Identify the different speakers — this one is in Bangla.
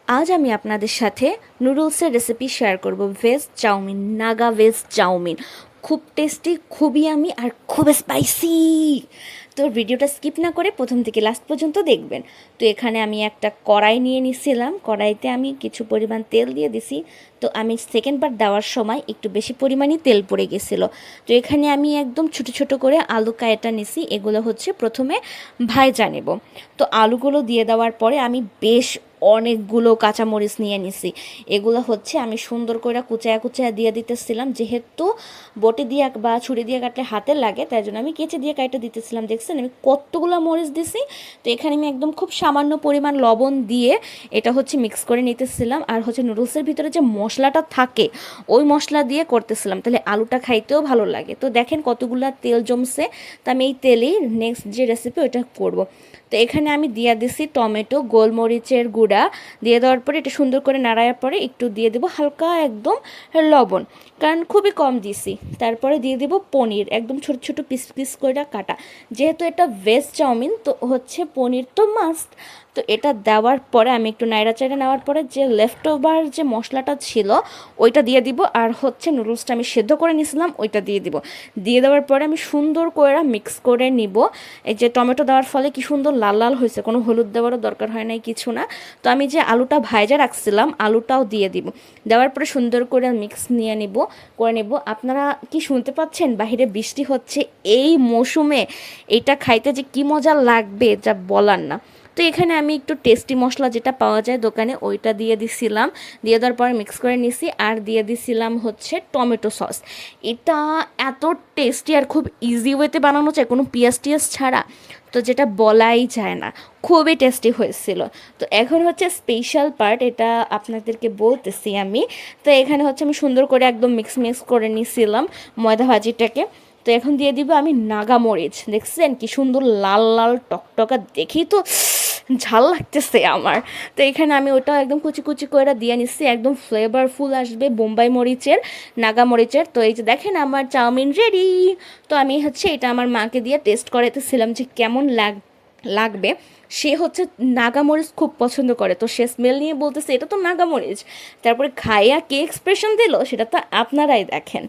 Speaker 1: আজ আমি আপনাদের সাথে নুডলসের রেসিপি শেয়ার করব। Veg chowmein, Naga veg chowmein, খুব টেস্টি, খুবই আমি আর খুব স্পাইসি। তো ভিডিওটা স্কিপ না করে প্রথম থেকে লাস্ট পর্যন্ত দেখবেন। তো এখানে আমি একটা কড়াই নিয়ে নিছিলাম, কড়াইতে আমি কিছু পরিমাণ তেল দিয়ে দিছি। তো আমি সেকেন্ড বার দেওয়ার সময় একটু বেশি পরিমাণে তেল পড়ে গেছিলো। তো এখানে আমি একদম ছোট ছোট করে আলু কায়টা নিছি, এগুলো হচ্ছে প্রথমে ভাজা নেব। তো আলুগুলো দিয়ে দেওয়ার পরে আমি বেশ অনেকগুলো কাঁচামরিচ নিয়ে নিছি। এগুলো হচ্ছে আমি সুন্দর করে কুচায়া কুচায়া দিয়ে দিতেছিলাম, যেহেতু বটি দিয়ে বা ছুরি দিয়ে কাটলে হাতে লাগে, তাই জন্য আমি কেচে দিয়ে কাটতে দিতেছিলাম। দেখছেন আমি কতগুলো মরিচ দিছি। তো এখানে আমি একদম খুব সামান্য পরিমাণ লবণ দিয়ে এটা হচ্ছে মিক্স করে নিতেছিলাম। আর হচ্ছে নুডলসের ভিতরে যে মশলাটা থাকে ওই মশলা দিয়ে করতেছিলাম, তাহলে আলুটা খাইতেও ভালো লাগে। তো দেখেন কতগুলো তেল জমছে। তো আমি এই তেলেই নেক্সট যে রেসিপি ওইটা করব। তো এখানে আমি দিয়ে দিছি টমেটো, গোলমরিচের গুঁড়া দিয়ে দেওয়ার পরে এটা সুন্দর করে নাড়ার পরে একটু দিয়ে দেবো হালকা একদম লবণ, কারণ খুবই কম দিছি। তারপরে দিয়ে দেবো পনির, একদম ছোট ছোট পিস পিস করে কাটা। যেহেতু এটা ভেজ চাউমিন তো হচ্ছে পনির তো মাস্ট। তো এটা দেওয়ার পরে আমি একটু নাড়াচাড়া নেওয়ার পরে যে লেফট ওভার যে মশলাটা ছিল ওইটা দিয়ে দিব। আর হচ্ছে নুডলসটা আমি সেদ্ধ করে নিয়েছিলাম ওইটা দিয়ে দিব। দিয়ে দেওয়ার পরে আমি সুন্দর করে মিক্স করে নিব। এই যে টমেটো দেওয়ার ফলে কি সুন্দর লাল লাল হয়েছে, কোনো হলুদ দেওয়ারও দরকার হয় নাই, কিছু না। তো আমি যে আলুটা ভাজা রাখছিলাম আলুটাও দিয়ে দিব। দেওয়ার পরে সুন্দর করে মিক্স নিয়ে নিব করে নেব। আপনারা কি শুনতে পাচ্ছেন বাহিরে বৃষ্টি হচ্ছে? এই মৌসুমে এটা খাইতে যে কি মজা লাগবে যা বলার না। তো এখানে আমি একটু টেস্টি মশলা যেটা পাওয়া যায় দোকানে ওইটা দিয়ে দিছিলাম। দিয়ে দেওয়ার পরে মিক্স করে নিছি আর দিয়ে দিছিলাম হচ্ছে টমেটো সস। এটা এত টেস্টি আর খুব ইজি ওয়েতে বানানো যায়, কোনো পিঁয়াজ টিয়াজ ছাড়া। তো যেটা বলাই যায় না, খুবই টেস্টি হয়েছিল। তো এখন হচ্ছে স্পেশাল পার্ট, এটা আপনাদেরকে বলতেছি আমি। তো এখানে হচ্ছে আমি সুন্দর করে একদম মিক্স মিক্স করে নিছিলাম ময়দা ভাজিটাকে। তো এখন দিয়ে দিব আমি নাগা মরিচ। দেখছেন কি সুন্দর লাল লাল টকটকা, দেখি তো ঝাল লাগতেছে আমার। তো এখানে আমি ওটা একদম কুচি কুচি করে দিয়ে নিচ্ছি, একদম ফ্লেভারফুল আসবে বোম্বাই মরিচের, নাগা মরিচের। তো এই যে দেখেন আমার চাউমিন রেডি। তো আমি হচ্ছে এটা আমার মাকে দিয়ে টেস্ট করাতেছিলাম যে কেমন লাগবে। সে হচ্ছে নাগামরিচ খুব পছন্দ করে, তো সে স্মেল নিয়ে বলতেছে এটা তো নাগামরিচ। তারপরে খাইয়া কে এক্সপ্রেশন দিল সেটা তো আপনারাই দেখেন।